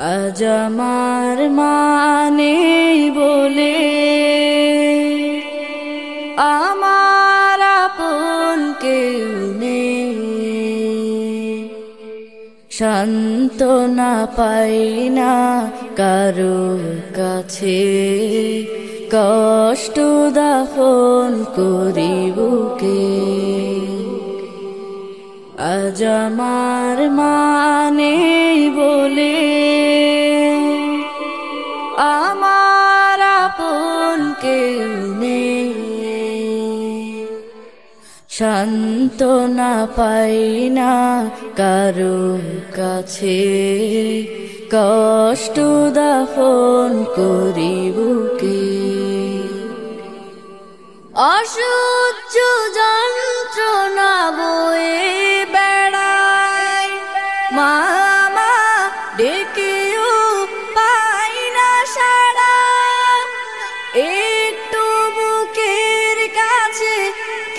আজ আমার মানে বলে আমার আপন কেউ নেই, সান্ত্বনা পাই না কারো কাছে, কষ্ট দাফন করি বুকে। আজ আমার মানে বলে আমার আপন কেউ নেই, সান্ত্বনা পাই না কারো কাছে, কষ্ট দাফন করি বুকে। অসহ্য যন্ত্রণা বয়ে বেড়ায়, মামা ডেকেও পাই না সাড়া, একটু বুকের কাছে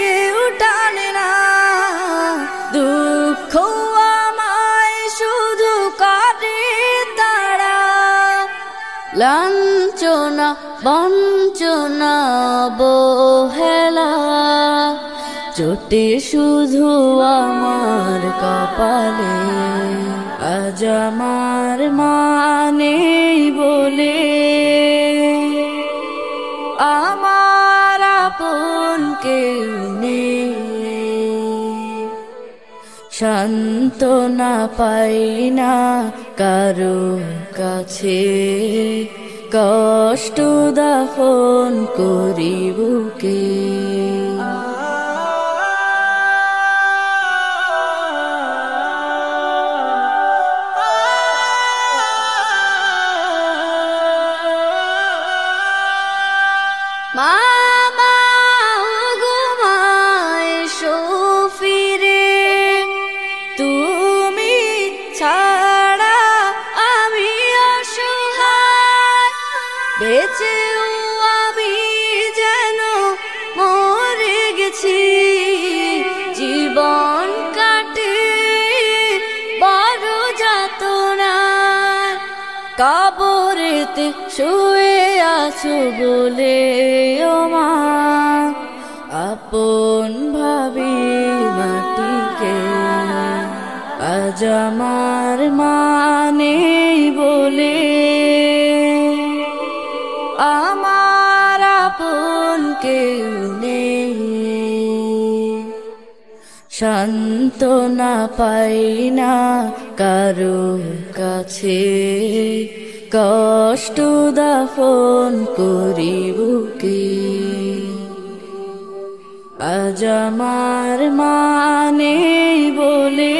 কেউ টানে না, দুঃখ আমায় শুধু কাটে তারা। লাঞ্ছনা বঞ্চনা অবহেলা চোটে শুধু আমার কপালে। আজ আমার মানে বলে আমার আপন কেউ নেই, সান্ত্বনা পাই না কারো কাছে, কষ্ট দাফন করি বুকে। মামা ঘুমায় ফিরে, তুমি ছাড়া আমি অসহায়, বেঁচেও আমি যেন মরে গেছি, জীবন কাটে বড় যাতনায়। কবরেতে শুয়ে আছো বলে ও মা, আপন ভাবি মাটিকে। আজ আমার মানে বলে আমার আপন কেউ নেই, সান্ত্বনা পাই না কারো কাছে, কষ্ট দাফন করি বুকে। আজ আমার মানে বলে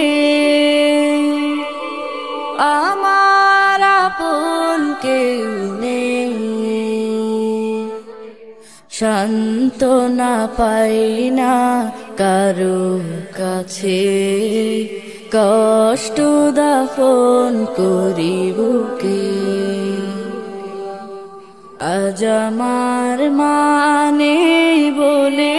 আমার আপন কেউ নেই, সান্ত্বনা পাই না কারো কাছে, কষ্ট দাফন করি বুকে। আজ আমার মানে বলে